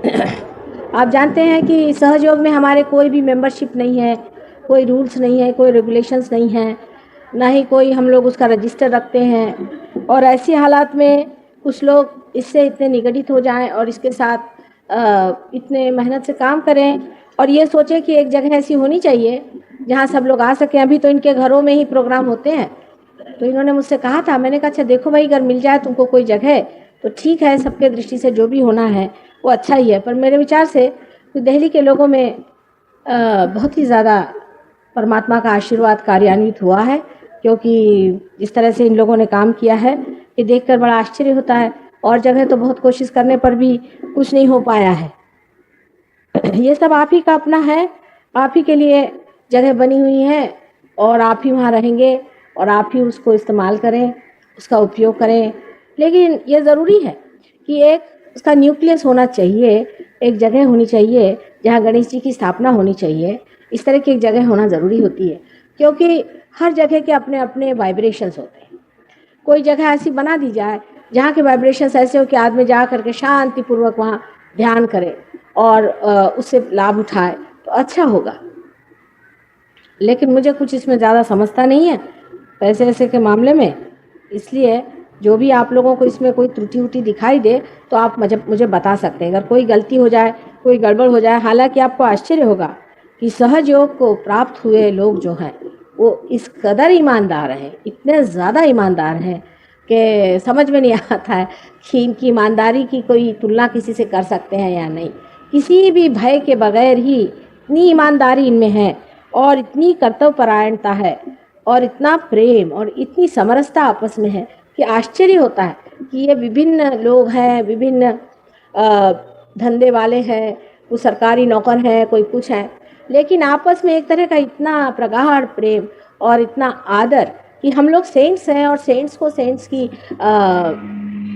आप जानते हैं कि सहयोग में हमारे कोई भी मेंबरशिप नहीं है, कोई रूल्स नहीं है, कोई रेगुलेशंस नहीं है, ना ही कोई हम लोग उसका रजिस्टर रखते हैं। और ऐसी हालात में कुछ लोग इससे इतने निगडित हो जाएं और इसके साथ इतने मेहनत से काम करें और ये सोचें कि एक जगह ऐसी होनी चाहिए जहाँ सब लोग आ सकें। अभी तो इनके घरों में ही प्रोग्राम होते हैं, तो इन्होंने मुझसे कहा था, मैंने कहा अच्छा देखो भाई, अगर मिल जाए तुमको कोई जगह तो ठीक है, सबके दृष्टि से जो भी होना है वो अच्छा ही है। पर मेरे विचार से तो दिल्ली के लोगों में बहुत ही ज़्यादा परमात्मा का आशीर्वाद कार्यान्वित हुआ है, क्योंकि जिस तरह से इन लोगों ने काम किया है ये देखकर बड़ा आश्चर्य होता है। और जगह तो बहुत कोशिश करने पर भी कुछ नहीं हो पाया है। ये सब आप ही का अपना है, आप ही के लिए जगह बनी हुई है और आप ही वहाँ रहेंगे और आप ही उसको इस्तेमाल करें, उसका उपयोग करें। लेकिन ये ज़रूरी है कि एक उसका न्यूक्लियस होना चाहिए, एक जगह होनी चाहिए जहाँ गणेश जी की स्थापना होनी चाहिए। इस तरह की एक जगह होना ज़रूरी होती है, क्योंकि हर जगह के अपने अपने वाइब्रेशंस होते हैं। कोई जगह ऐसी बना दी जाए जहाँ के वाइब्रेशंस ऐसे हो कि आदमी जा करके शांतिपूर्वक वहाँ ध्यान करे और उससे लाभ उठाए तो अच्छा होगा। लेकिन मुझे कुछ इसमें ज़्यादा समझता नहीं है पैसे वैसे के मामले में, इसलिए जो भी आप लोगों को इसमें कोई त्रुटि उटी दिखाई दे तो आप मुझे बता सकते हैं। अगर कोई गलती हो जाए, कोई गड़बड़ हो जाए, हालांकि आपको आश्चर्य होगा कि सहयोग को प्राप्त हुए लोग जो हैं वो इस कदर ईमानदार हैं, इतने ज़्यादा ईमानदार हैं कि समझ में नहीं आता है कि इनकी ईमानदारी की कोई तुलना किसी से कर सकते हैं या नहीं। किसी भी भय के बगैर ही इतनी ईमानदारी इनमें है और इतनी कर्तव्यपरायणता है और इतना प्रेम और इतनी समरसता आपस में है कि आश्चर्य होता है कि ये विभिन्न लोग हैं, विभिन्न धंधे वाले हैं, कोई सरकारी नौकर हैं, कोई कुछ है, लेकिन आपस में एक तरह का इतना प्रगाढ़ प्रेम और इतना आदर कि हम लोग सेंट्स हैं और सेंट्स को सेंट्स की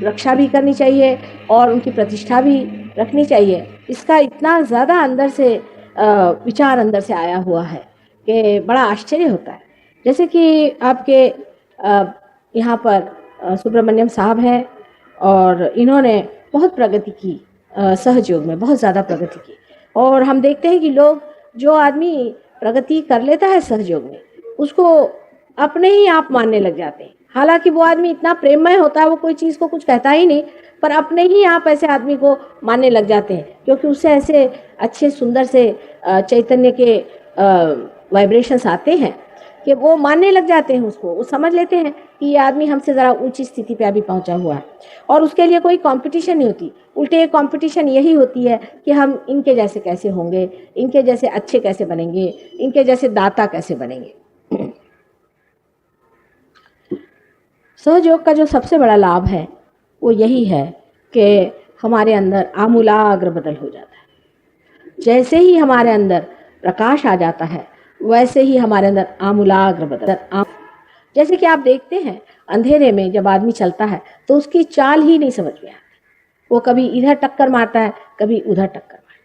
रक्षा भी करनी चाहिए और उनकी प्रतिष्ठा भी रखनी चाहिए। इसका इतना ज़्यादा अंदर से विचार अंदर से आया हुआ है कि बड़ा आश्चर्य होता है। जैसे कि आपके यहाँ पर सुब्रमण्यम साहब हैं और इन्होंने बहुत प्रगति की, सहयोग में बहुत ज़्यादा प्रगति की। और हम देखते हैं कि लोग, जो आदमी प्रगति कर लेता है सहयोग में, उसको अपने ही आप मानने लग जाते हैं। हालांकि वो आदमी इतना प्रेममय होता है, वो कोई चीज़ को कुछ कहता ही नहीं, पर अपने ही आप ऐसे आदमी को मानने लग जाते हैं, क्योंकि उससे ऐसे अच्छे सुंदर से चैतन्य के वाइब्रेशंस आते हैं कि वो मानने लग जाते हैं उसको। वो समझ लेते हैं कि ये आदमी हमसे ज़रा ऊंची स्थिति पे अभी पहुंचा हुआ है और उसके लिए कोई कंपटीशन नहीं होती। उल्टे कंपटीशन यही होती है कि हम इनके जैसे कैसे होंगे, इनके जैसे अच्छे कैसे बनेंगे, इनके जैसे दाता कैसे बनेंगे। सहयोग का जो सबसे बड़ा लाभ है वो यही है कि हमारे अंदर आमूलाग्र बदल हो जाता है। जैसे ही हमारे अंदर प्रकाश आ जाता है वैसे ही हमारे अंदर आमूलाग्र बदल। जैसे कि आप देखते हैं अंधेरे में जब आदमी चलता है तो उसकी चाल ही नहीं समझ में आती, वो कभी इधर टक्कर मारता है, कभी उधर टक्कर मारता है।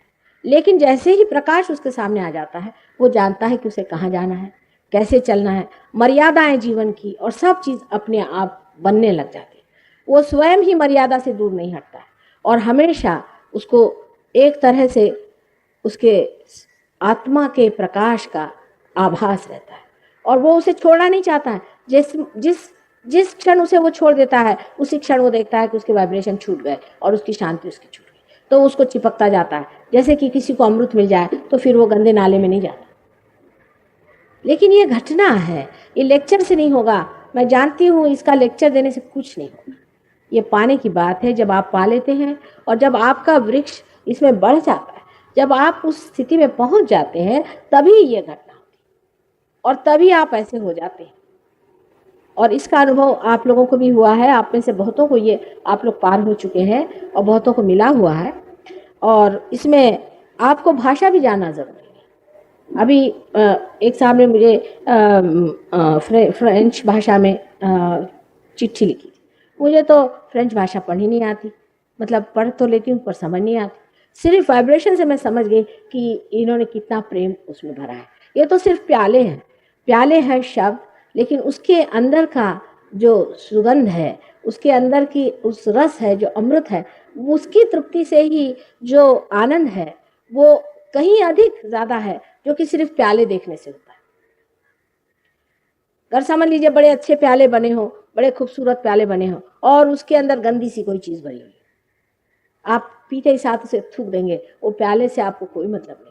लेकिन जैसे ही प्रकाश उसके सामने आ जाता है वो जानता है कि उसे कहाँ जाना है, कैसे चलना है, मर्यादाएं जीवन की और सब चीज़ अपने आप बनने लग जाती है। वो स्वयं ही मर्यादा से दूर नहीं हटता है और हमेशा उसको एक तरह से उसके आत्मा के प्रकाश का आभास रहता है और वो उसे छोड़ना नहीं चाहता है। जिस क्षण उसे वो छोड़ देता है उसी क्षण वो देखता है कि उसके वाइब्रेशन छूट गए और उसकी शांति उसकी छूट गई, तो उसको चिपकता जाता है। जैसे कि किसी को अमृत मिल जाए तो फिर वो गंदे नाले में नहीं जाता। लेकिन ये घटना है, ये लेक्चर से नहीं होगा। मैं जानती हूँ इसका लेक्चर देने से कुछ नहीं होगा। ये पाने की बात है। जब आप पा लेते हैं और जब आपका वृक्ष इसमें बढ़ जाता है, जब आप उस स्थिति में पहुंच जाते हैं, तभी ये घटना होती है और तभी आप ऐसे हो जाते हैं। और इसका अनुभव आप लोगों को भी हुआ है। आप में से बहुतों को ये आप लोग पार हो चुके हैं और बहुतों को मिला हुआ है। और इसमें आपको भाषा भी जानना ज़रूरी है। अभी एक साहब ने मुझे फ्रेंच भाषा में चिट्ठी लिखी थी। मुझे तो फ्रेंच भाषा पढ़नी नहीं आती, मतलब पढ़ तो लेती हूँ पर समझ नहीं आती। सिर्फ वाइब्रेशन से मैं समझ गई कि इन्होंने कितना प्रेम उसमें भरा है। ये तो सिर्फ प्याले हैं शब्द, लेकिन उसके अंदर का जो सुगंध है, उसके अंदर की उस रस है जो अमृत है, उसकी तृप्ति से ही जो आनंद है वो कहीं अधिक ज्यादा है जो कि सिर्फ प्याले देखने से होता है। अगर समझ लीजिए बड़े अच्छे प्याले बने हो, बड़े खूबसूरत प्याले बने हो और उसके अंदर गंदी सी कोई चीज भरी हुई, आप पीते ही साथ उसे थूक देंगे, वो प्याले से आपको कोई मतलब नहीं।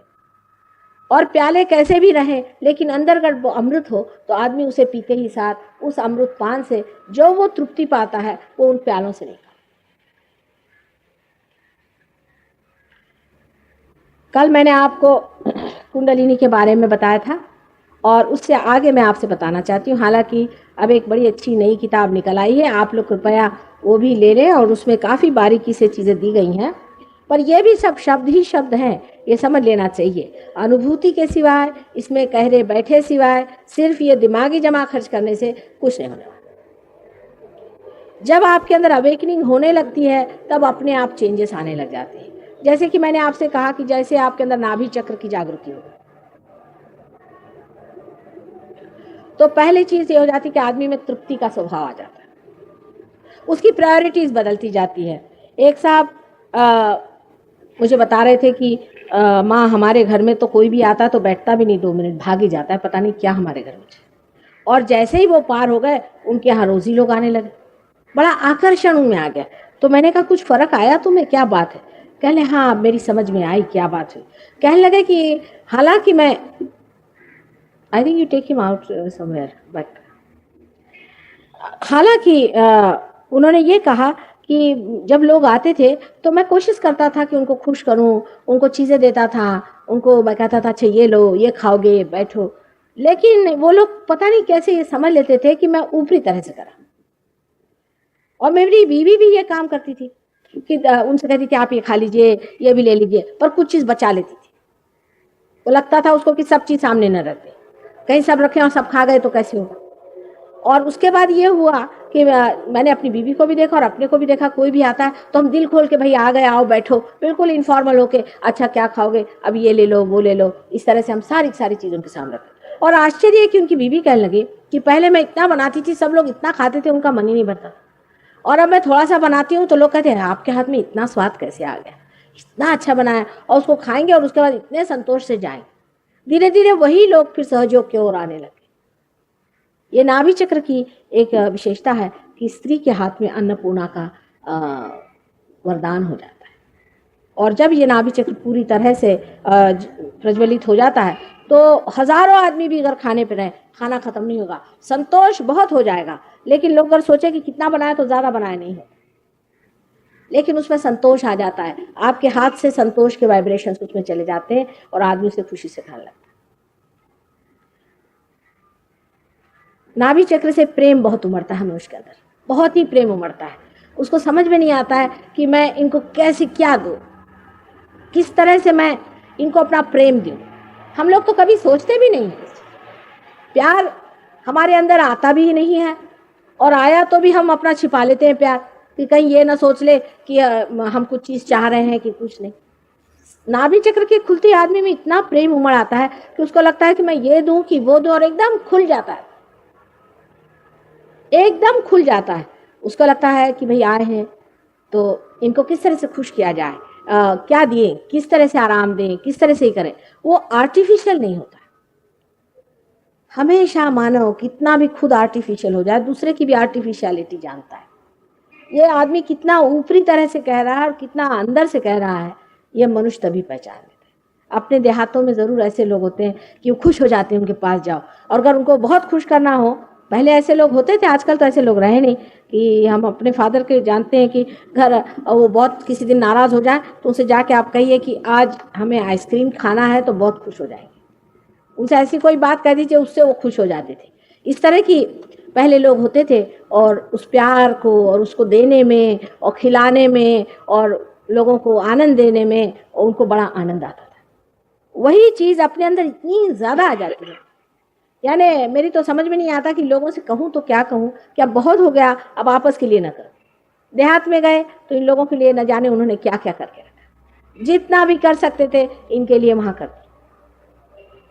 और प्याले कैसे भी रहे लेकिन अंदर अगर वो अमृत हो तो आदमी उसे पीते ही साथ उस अमृत पान से जो वो तृप्ति पाता है वो उन प्यालों से नहीं। कल मैंने आपको कुंडलिनी के बारे में बताया था और उससे आगे मैं आपसे बताना चाहती हूँ। हालांकि अब एक बड़ी अच्छी नई किताब निकल आई है, आप लोग कृपया वो भी ले लें और उसमें काफ़ी बारीकी से चीज़ें दी गई हैं, पर ये भी सब शब्द ही शब्द हैं, ये समझ लेना चाहिए। अनुभूति के सिवाय, इसमें कहरे बैठे सिवाय, सिर्फ ये दिमागी जमा खर्च करने से कुछ नहीं होने वाला। जब आपके अंदर अवेकनिंग होने लगती है तब अपने आप चेंजेस आने लग जाते हैं। जैसे कि मैंने आपसे कहा कि जैसे आपके अंदर नाभि चक्र की जागृति हो तो पहली चीज ये हो जाती है कि आदमी में तृप्ति का स्वभाव आ जाता है, उसकी प्रायोरिटीज बदलती जाती है। एक साहब मुझे बता रहे थे कि माँ हमारे घर में तो कोई भी आता तो बैठता भी नहीं, 2 मिनट भाग ही जाता है, पता नहीं क्या हमारे घर में। और जैसे ही वो पार हो गए उनके यहाँ रोजी लोग आने लगे, बड़ा आकर्षण उनमें आ गया। तो मैंने कहा कुछ फर्क आया तुम्हें, क्या बात है? कहने हाँ मेरी समझ में आई क्या बात है। कहने लगे कि हालांकि मैं I think you take him out somewhere, but हालांकि उन्होंने ये कहा कि जब लोग आते थे तो मैं कोशिश करता था कि उनको खुश करूं, उनको चीज़ें देता था, उनको मैं कहता था अच्छा ये लो, ये खाओगे, बैठो, लेकिन वो लोग पता नहीं कैसे ये समझ लेते थे कि मैं ऊपरी तरह से करा। और मेरी बीवी भी ये काम करती थी कि उनसे कहती थी आप ये खा लीजिए, ये भी ले लीजिए, पर कुछ चीज़ बचा लेती थी। वो लगता था उसको कि सब चीज़ सामने न रख दे, कहीं सब रखे और सब खा गए तो कैसे होगा। और उसके बाद ये हुआ कि मैंने अपनी बीवी को भी देखा और अपने को भी देखा, कोई भी आता है तो हम दिल खोल के भाई आ गए, आओ बैठो, बिल्कुल इनफॉर्मल होके, अच्छा क्या खाओगे, अब ये ले लो वो ले लो, इस तरह से हम सारी चीज़ उनके सामने रखें। और आश्चर्य है कि उनकी बीवी कहने लगी कि पहले मैं इतना बनाती थी, सब लोग इतना खाते थे, उनका मन ही नहीं भरता, और अब मैं थोड़ा सा बनाती हूँ तो लोग कहते हैं आपके हाथ में इतना स्वाद कैसे आ गया, इतना अच्छा बनाया, और उसको खाएंगे और उसके बाद इतने संतोष से जाएंगे। धीरे धीरे वही लोग फिर सहयोग की ओर आने लगे। ये नाभि चक्र की एक विशेषता है कि स्त्री के हाथ में अन्नपूर्णा का वरदान हो जाता है, और जब ये नाभि चक्र पूरी तरह से प्रज्वलित हो जाता है तो हजारों आदमी भी अगर खाने पे रहे, खाना खत्म नहीं होगा, संतोष बहुत हो जाएगा। लेकिन लोग अगर सोचे कि कितना बनाए तो ज़्यादा बनाए नहीं हो, लेकिन उसमें संतोष आ जाता है, आपके हाथ से संतोष के वाइब्रेशंस उसमें चले जाते हैं और आदमी उसे खुशी से खाने लगता है। नाभि चक्र से प्रेम बहुत उमड़ता है मनुष्य के अंदर, बहुत ही प्रेम उमड़ता है। उसको समझ में नहीं आता है कि मैं इनको कैसे क्या दूँ, किस तरह से मैं इनको अपना प्रेम दूँ। हम लोग तो कभी सोचते भी नहीं हैं, प्यार हमारे अंदर आता भी नहीं है, और आया तो भी हम अपना छिपा लेते हैं प्यार, कि कहीं ये ना सोच ले कि हम कुछ चीज़ चाह रहे हैं कि कुछ नहीं। नाभि चक्र के खुलते आदमी में इतना प्रेम उमड़ आता है कि उसको लगता है कि मैं ये दूं कि वो दूं, और एकदम खुल जाता है, एकदम खुल जाता है। उसको लगता है कि भाई आए हैं तो इनको किस तरह से खुश किया जाए, क्या दिए, किस तरह से आराम दें, किस तरह से ही करें। वो आर्टिफिशियल नहीं होता। हमेशा मानव कितना भी खुद आर्टिफिशियल हो जाए, दूसरे की भी आर्टिफिशियलिटी जानता है। ये आदमी कितना ऊपरी तरह से कह रहा है और कितना अंदर से कह रहा है, ये मनुष्य तभी पहचान लेता है। अपने देहातों में ज़रूर ऐसे लोग होते हैं कि वो खुश हो जाते हैं, उनके पास जाओ, और अगर उनको बहुत खुश करना हो, पहले ऐसे लोग होते थे, आजकल तो ऐसे लोग रहे नहीं। कि हम अपने फादर के जानते हैं कि घर वो बहुत किसी दिन नाराज़ हो जाए तो उनसे जाके आप कहिए कि आज हमें आइसक्रीम खाना है, तो बहुत खुश हो जाएंगे। उनसे ऐसी कोई बात कह दीजिए, उससे वो खुश हो जाते थे। इस तरह की पहले लोग होते थे, और उस प्यार को और उसको देने में और खिलाने में और लोगों को आनंद देने में उनको बड़ा आनंद आता था। वही चीज़ अपने अंदर इतनी ज़्यादा आ जाती है, यानी मेरी तो समझ में नहीं आता कि लोगों से कहूँ तो क्या कहूँ, क्या बहुत हो गया, अब आपस के लिए न करो। देहात में गए तो इन लोगों के लिए न जाने उन्होंने क्या क्या करके रखा, जितना भी कर सकते थे इनके लिए वहाँ करते।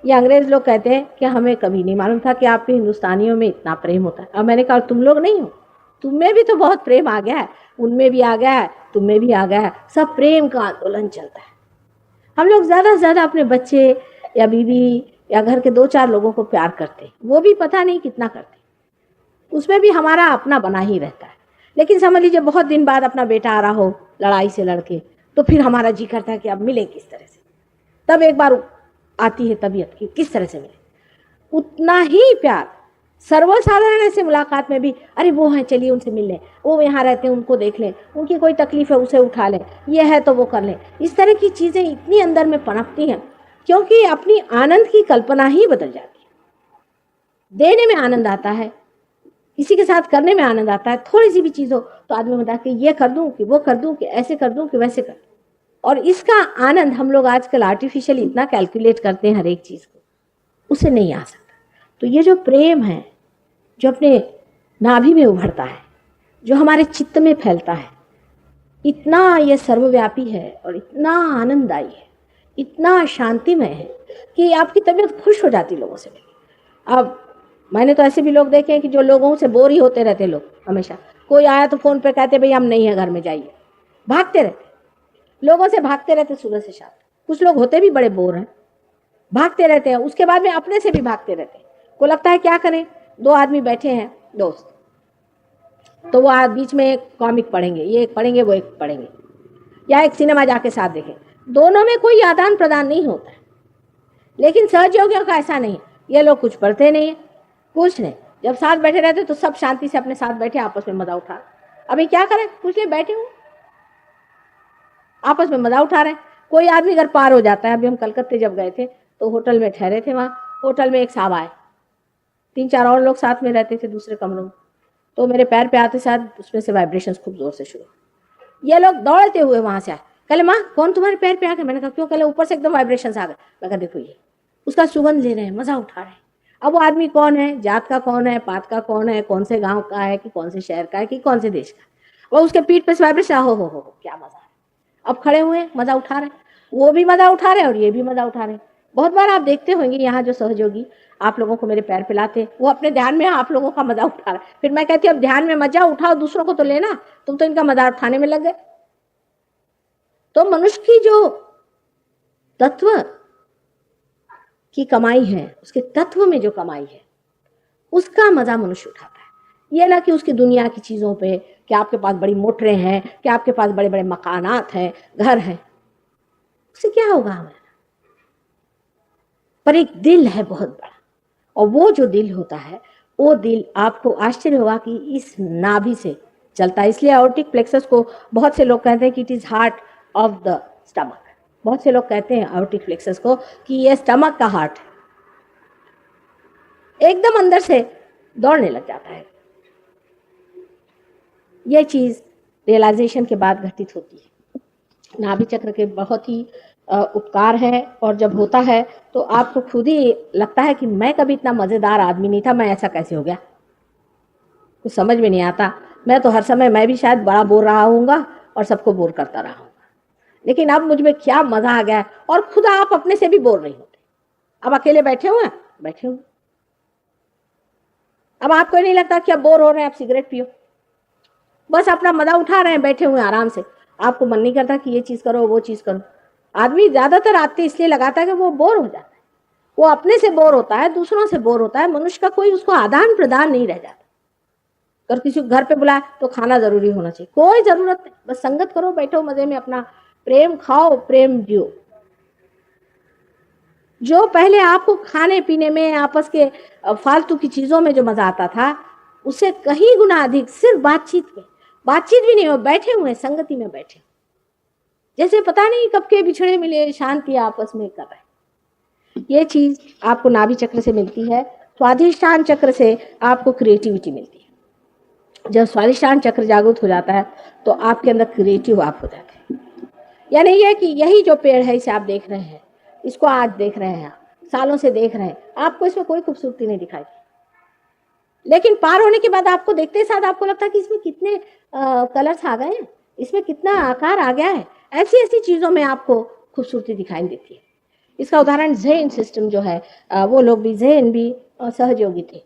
ये अंग्रेज लोग कहते हैं कि हमें कभी नहीं मालूम था कि आपके हिंदुस्तानियों में इतना प्रेम होता है। अब मैंने कहा तुम लोग नहीं हो, तुम में भी तो बहुत प्रेम आ गया है, उनमें भी आ गया है, तुम में भी आ गया है, सब प्रेम का आंदोलन चलता है। हम लोग ज़्यादा से ज़्यादा अपने बच्चे या बीवी या घर के 2-4 लोगों को प्यार करते हैं, वो भी पता नहीं कितना करते, उसमें भी हमारा अपना बना ही रहता है। लेकिन समझ लीजिए बहुत दिन बाद अपना बेटा आ रहा हो लड़ाई से लड़के, तो फिर हमारा जी करता है कि अब मिले किस तरह से, तब एक बार आती है तबीयत कि किस तरह से मिले। उतना ही प्यार सर्वसाधारण ऐसे मुलाकात में भी, अरे वो हैं चलिए उनसे मिल लें, वो यहाँ रहते हैं उनको देख लें, उनकी कोई तकलीफ है उसे उठा लें, ये है तो वो कर लें। इस तरह की चीज़ें इतनी अंदर में पनपती हैं क्योंकि अपनी आनंद की कल्पना ही बदल जाती है। देने में आनंद आता है, किसी के साथ करने में आनंद आता है, थोड़ी सी भी चीज़ हो तो आदमी होता है कि ये कर दूं कि वो कर दूं कि ऐसे कर दूं कि वैसे कर दूं। और इसका आनंद हम लोग आजकल आर्टिफिशियली इतना कैलकुलेट करते हैं हर एक चीज़ को, उसे नहीं आ सकता। तो ये जो प्रेम है जो अपने नाभि में उभरता है, जो हमारे चित्त में फैलता है, इतना ये सर्वव्यापी है और इतना आनंददायी है, इतना शांतिमय है कि आपकी तबीयत खुश हो जाती लोगों से मिलकर। अब मैंने तो ऐसे भी लोग देखे हैं कि जो लोगों से बोर ही होते रहते लोग, हमेशा कोई आया तो फ़ोन पे कहते भाई हम नहीं है घर में, जाइए, भागते रहते, लोगों से भागते रहते सुबह से शाम। कुछ लोग होते भी बड़े बोर हैं, भागते रहते हैं, उसके बाद में अपने से भी भागते रहते हैं। को लगता है क्या करें, 2 आदमी बैठे हैं दोस्त, तो वो बीच में एक कॉमिक पढ़ेंगे, ये एक पढ़ेंगे वो एक पढ़ेंगे, या एक सिनेमा जाके साथ देखें, दोनों में कोई आदान प्रदान नहीं होता है। लेकिन सहयोगियों का ऐसा नहीं, ये लोग कुछ पढ़ते नहीं है, कुछ नहीं, जब साथ बैठे रहते तो सब शांति से अपने साथ बैठे आपस में मजा उठा। अभी क्या करें, कुछ नहीं, बैठे हो आपस में मजा उठा रहे हैं। कोई आदमी घर पार हो जाता है। अभी हम कलकत्ते जब गए थे तो होटल में ठहरे थे, वहाँ होटल में एक साहब आए, 3-4 और लोग साथ में रहते थे दूसरे कमरों में, तो मेरे पैर पे आते साथ उसमें से वाइब्रेशंस खूब जोर से शुरू। ये लोग दौड़ते हुए वहाँ से आए, कहले माँ कौन तुम्हारे पैर पे आ गए? मैंने कहा क्यों? कहले ऊपर से एकदम वाइब्रेशंस आ गए। मैं कहा देखो ये उसका सुगंध ले रहे हैं, मजा उठा रहे हैं। अब वो आदमी कौन है, जात का कौन है, पात का कौन है, कौन से गाँव का है कि कौन से शहर का है कि कौन से देश का, वो उसके पीठ पे से वाइब्रेशन, हो क्या मजा है। अब खड़े हुए मजा उठा रहे हैं, वो भी मजा उठा रहे हैं और ये भी मजा उठा रहे हैं। बहुत बार आप देखते होंगे यहाँ जो सहयोगी आप लोगों को मेरे पैर पिलाते, वो अपने ध्यान में आप लोगों का मजा उठा रहा है। फिर मैं कहती हूँ अब ध्यान में मजा उठाओ, दूसरों को तो लेना, तुम तो इनका मजा उठाने में लग गए। तो मनुष्य की जो तत्व की कमाई है, उसके तत्व में जो कमाई है, उसका मजा मनुष्य उठाता है। ये ना कि उसकी दुनिया की चीजों पे, कि आपके पास बड़ी मोटरें हैं, कि आपके पास बड़े बड़े मकानात हैं, घर हैं, उससे क्या होगा हमारा। पर एक दिल है बहुत बड़ा, और वो जो दिल होता है, वो दिल आपको आश्चर्य होगा कि इस नाभि से चलता है। इसलिए आयोर्टिक प्लेक्सस को बहुत से लोग कहते हैं कि it is heart of the stomach. बहुत से लोग कहते हैं आयोर्टिक प्लेक्सस को कि ये स्टमक का हार्ट है, एकदम अंदर से दौड़ने लग जाता है। ये चीज रियलाइजेशन के बाद घटित होती है। नाभि चक्र के बहुत ही उपकार है, और जब होता है तो आपको खुद ही लगता है कि मैं कभी इतना मज़ेदार आदमी नहीं था, मैं ऐसा कैसे हो गया, कुछ समझ में नहीं आता। मैं तो हर समय, मैं भी शायद बड़ा बोर रहा हूँगा और सबको बोर करता रहा हूँगा, लेकिन अब मुझ में क्या मज़ा आ गया है। और खुद आप अपने से भी बोर नहीं होते। अब अकेले बैठे हुए हैं, बैठे हुए, अब आपको नहीं लगता कि अब बोर हो रहे हैं, आप सिगरेट पियो, बस अपना मज़ा उठा रहे हैं, बैठे हुए आराम से। आपको मन नहीं करता कि ये चीज़ करो वो चीज़ करो। आदमी ज़्यादातर आते इसलिए लगाता है कि वो बोर हो जाता है, वो अपने से बोर होता है, दूसरों से बोर होता है, मनुष्य का कोई उसको आदान प्रदान नहीं रह जाता। अगर किसी को घर पे बुलाए तो खाना जरूरी होना चाहिए, कोई जरूरत नहीं, बस संगत करो, बैठो मजे में, अपना प्रेम खाओ, प्रेम जियो। जो पहले आपको खाने पीने में, आपस के फालतू की चीजों में जो मजा आता था, उससे कहीं गुना अधिक सिर्फ बातचीत में, बातचीत भी नहीं हो, बैठे हुए संगति में बैठे, जैसे पता नहीं कब के बिछड़े मिले, शांति आपस में कर रहे। ये चीज आपको नाभि चक्र से मिलती है। स्वाधिष्ठान चक्र से आपको क्रिएटिविटी मिलती है। जब स्वाधिष्ठान चक्र जागृत हो जाता है तो आपके अंदर क्रिएटिव आप हो जाते हैं। यानी ये कि यही जो पेड़ है इसे आप देख रहे हैं, इसको आज देख रहे हैं, सालों से देख रहे हैं, आपको इसमें कोई खूबसूरती नहीं दिखाई, लेकिन पार होने के बाद आपको देखते साथ आपको लगता है कि इसमें कितने कलर्स आ गए हैं, इसमें कितना आकार आ गया है। ऐसी ऐसी चीज़ों में आपको खूबसूरती दिखाई देती है। इसका उदाहरण ज़ेन सिस्टम जो है, वो लोग भी ज़ेन भी सहयोगी थे,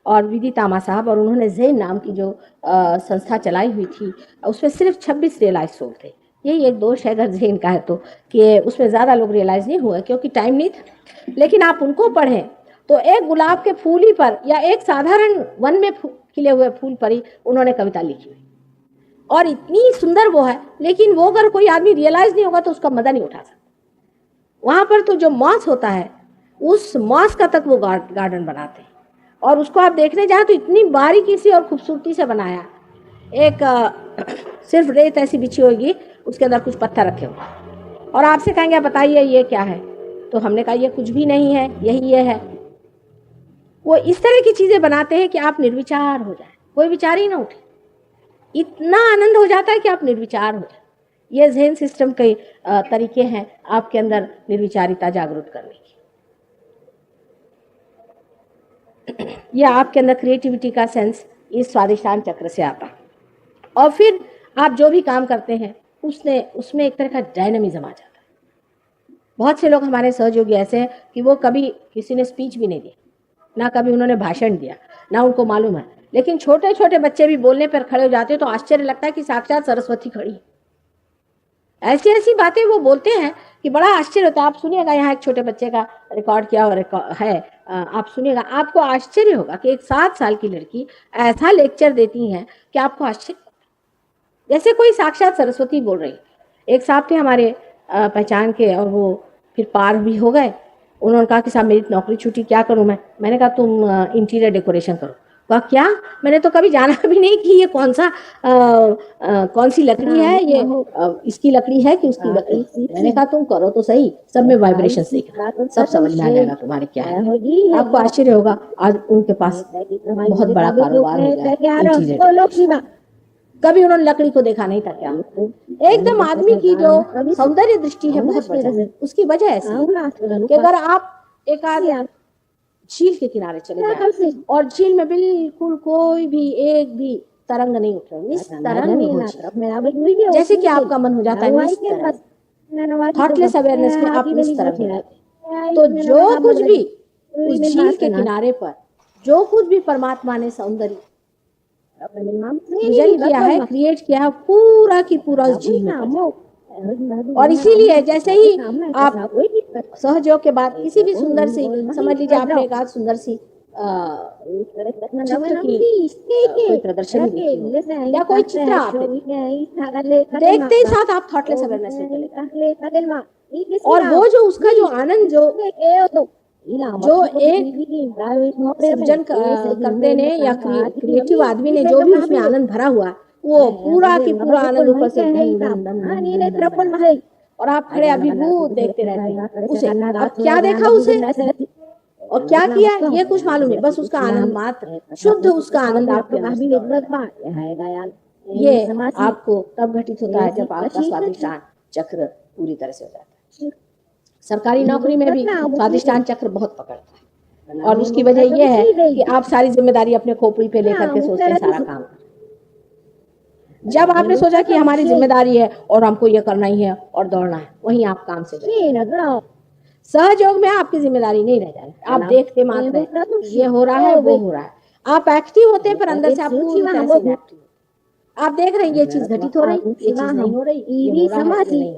और विधि तामा साहब, और उन्होंने ज़ेन नाम की जो संस्था चलाई हुई थी, उसमें सिर्फ 26 रियलाइज सोल थे। यही एक दोष है अगर ज़ेन का है तो, कि उसमें ज़्यादा लोग रियलाइज़ नहीं हुए क्योंकि टाइम नहीं था। लेकिन आप उनको पढ़ें तो एक गुलाब के फूल ही पर या एक साधारण वन में खिले हुए फूल पर ही उन्होंने कविता लिखी हुई, और इतनी सुंदर वो है। लेकिन वो अगर कोई आदमी रियलाइज़ नहीं होगा तो उसका मजा नहीं उठा सकता। वहाँ पर तो जो मॉस होता है, उस मॉस का तक वो गार्डन बनाते हैं, और उसको आप देखने जाए तो इतनी बारीकी से और खूबसूरती से बनाया। एक सिर्फ रेत ऐसी बिछी होगी, उसके अंदर कुछ पत्थर रखे होंगे, और आपसे कहेंगे बताइए ये क्या है, तो हमने कहा ये कुछ भी नहीं है, यही ये है। वो इस तरह की चीज़ें बनाते हैं कि आप निर्विचार हो जाए, कोई विचार ही ना उठे। इतना आनंद हो जाता है कि आप निर्विचार हो जाए। ये ज़ेन सिस्टम के तरीके हैं आपके अंदर निर्विचारिता जागरूक करने की। यह आपके अंदर क्रिएटिविटी का सेंस इस स्वादिष्टान चक्र से आता है, और फिर आप जो भी काम करते हैं उसमें एक तरह का डायनामिज्म आ जाता है। बहुत से लोग हमारे सहयोगी ऐसे हैं कि वो कभी किसी ने स्पीच भी नहीं दी, ना कभी उन्होंने भाषण दिया, ना उनको मालूम है, लेकिन छोटे छोटे बच्चे भी बोलने पर खड़े हो जाते हैं तो आश्चर्य लगता है कि साक्षात सरस्वती खड़ी है। ऐसी ऐसी बातें वो बोलते हैं कि बड़ा आश्चर्य होता है। आप सुनिएगा, यहाँ एक छोटे बच्चे का रिकॉर्ड किया है, आप सुनिएगा, आपको आश्चर्य होगा कि एक 7 साल की लड़की ऐसा लेक्चर देती है कि आपको आश्चर्य, जैसे कोई साक्षात सरस्वती बोल रही। एक साहब थे हमारे पहचान के, और वो फिर पार भी हो गए। उन्होंने कहा कि साहब मेरी नौकरी छूटी, क्या करूं मैं? मैंने कहा तुम इंटीरियर डेकोरेशन करो। कहा क्या? मैंने तो कभी जाना भी नहीं कि ये कौन सी लकड़ी है, ये इसकी लकड़ी है कि उसकी लकड़ी। मैंने कहा तुम करो तो सही, सब में वाइब्रेशन सीखना, सब समझ में आ जाएगा तुम्हारे क्या है। आपको आश्चर्य होगा, आज उनके पास बहुत बड़ा कारोबार हो गया। कभी उन्होंने लकड़ी को देखा नहीं था क्या? एकदम आदमी की जो सौंदर्य दृष्टि है बहुत बढ़ जाती है। उसकी वजह ऐसी है कि अगर आप एक आदमी झील के किनारे चले जाए और झील में बिल्कुल कोई भी एक भी तरंग नहीं उठ रही, जैसे कि आपका मन हो जाता है थॉटलेस अवेयरनेस में, आप निस्तरंग हो जाते हैं। तो जो कुछ भी उस झील के किनारे पर, जो कुछ भी परमात्मा ने सौंदर्य विजन किया है, क्रिएट किया है, पूरा की पूरा उस झील में। और इसीलिए जैसे ही आप सहयोग के बाद किसी भी सुंदर सी, समझ लीजिए आपने एक आज सुंदर सी चित्र की कोई प्रदर्शनी देखी या कोई चित्र आपने देखते ही साथ आप थॉटलेस अवेयरनेस में चले गए। और वो जो उसका जो आनंद जो एक सृजन करते ने या क्रिएटिव आदमी ने जो भी उसमें आनंद भरा हुआ, वो पूरा की पूरा आनंद ऊपर से और आप खड़े अभिभूत देखते रहते हैं उसे। अब क्या देखा उसे और क्या किया ये कुछ मालूम नहीं, बस उसका आनंद मात्र, शुद्ध उसका आनंद आपके ये आपको तब घटित होता है जब आपका स्वादिष्टान चक्र पूरी तरह से हो जाता है। सरकारी नौकरी में भी स्वादिष्टान चक्र बहुत पकड़ता है, और उसकी वजह यह है कि आप सारी जिम्मेदारी अपने खोपड़ी पे लेकर के सोचते हैं सारा काम। जब आपने सोचा कि हमारी जिम्मेदारी है और हमको ये करना ही है और दौड़ना है, वहीं आप काम से सहयोग में आपकी जिम्मेदारी नहीं रह जाए। आप देखते मात्र ये हो रहा है वो हो रहा है, आप एक्टिव होते हैं पर अंदर से आप पूरी तरह से एक्टिव। आप देख रहे हैं ये चीज घटित हो रही, ये चीज नहीं हो रही, ये हो रहा है, नहीं।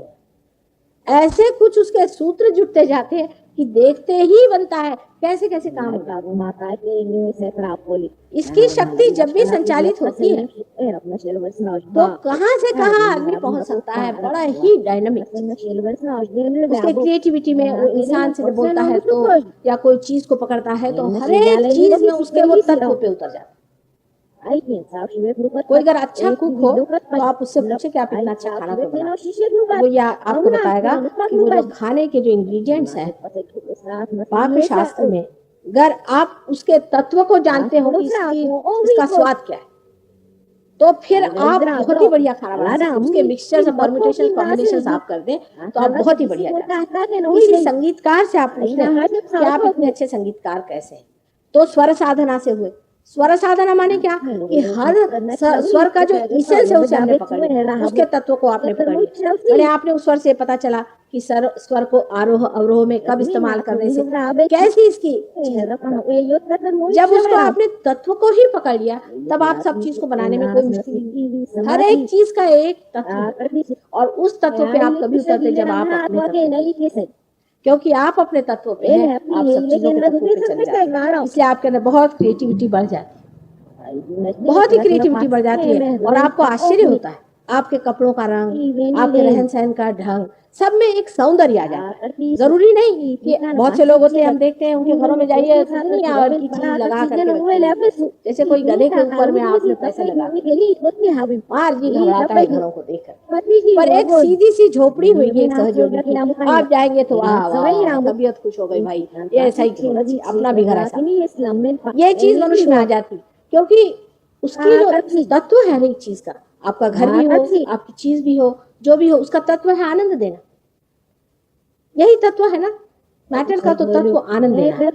ऐसे कुछ उसके सूत्र जुटते जाते हैं कि देखते ही बनता है कैसे कैसे काम होता है। इसकी शक्ति जब भी संचालित होती है तो कहां से कहां आदमी पहुंच सकता है, बड़ा ही डायनामिक। उसके क्रिएटिविटी में वो इंसान से बोलता है तो या कोई चीज को पकड़ता है तो हर एक चीज में उसके वो तत्व पे उतर जाता है। कोई अगर अच्छा कुक हो तो आप उससे पूछे कि आप इतना अच्छा खाना तो बनाते, वो या आपको बताएगा कि वो जो खाने के जो इंग्रेडिएंट्स हैं पाक शास्त्र में, अगर आप उसके तत्व को जानते हो कि इसका स्वाद क्या है, तो फिर आप बहुत ही बढ़िया खाना बना सकते हैं। उसके मिक्सचर्स और परम्यूटेशन कॉम्बिनेशंस आप कर दें तो आप बहुत ही बढ़िया जाते। इसी संगीतकार से आप पूछते हैं कि आप इतने अच्छे संगीतकार कैसे हैं, तो स्वर साधना से हुए। स्वर साधना माने क्या कि हर स्वर का जो इसेंस है उसे आपने पकड़ लिया, उसके तत्व को आपने पकड़ लिया। मैंने आपने उस स्वर से पता चला कि स्वर को आरोह अवरोह में कब इस्तेमाल करने से कैसी इसकी, जब उसको आपने तत्व को ही पकड़ लिया तब आप सब चीज को बनाने में कोई मुश्किल नहीं। हर एक चीज का एक तत्व है और उस तत्व पे आप कभी उतरते जब आप अपने क्योंकि आप अपने तत्व पे हैं, आप सब चीजों के तत्व पे चले जाते हैं, इसलिए आपके अंदर बहुत क्रिएटिविटी बढ़ जाती है, बहुत ही क्रिएटिविटी बढ़ जाती है और आपको आश्चर्य होता है आपके कपड़ों का रंग, आपके रहन सहन का ढंग, सब में एक सौंदर्य आ जाता है। जरूरी नहीं कि बहुत से लोग होते हैं, हम देखते हैं उनके घरों में जाइए इतनी और की चीज लगा करके, जैसे कोई गधे के ऊपर में आपने पैसे लगा मार जी घबराता है घरों को देखकर। पर एक सीधी सी झोपड़ी हुई है एक सहयोगी की, आप जाएंगे तो वाह तबीयत खुश हो गई भाई, ये ऐसा ही अपना भी घर ऐसा, ये चीज मनुष्य में आ जाती क्योंकि उसकी जो तत्व है ना एक चीज का, आपका घर भी हो, आपकी चीज भी हो, जो भी हो, उसका तत्व है आनंद देना। यही तत्व है ना, मैटर का तो तत्व आनंद देना है।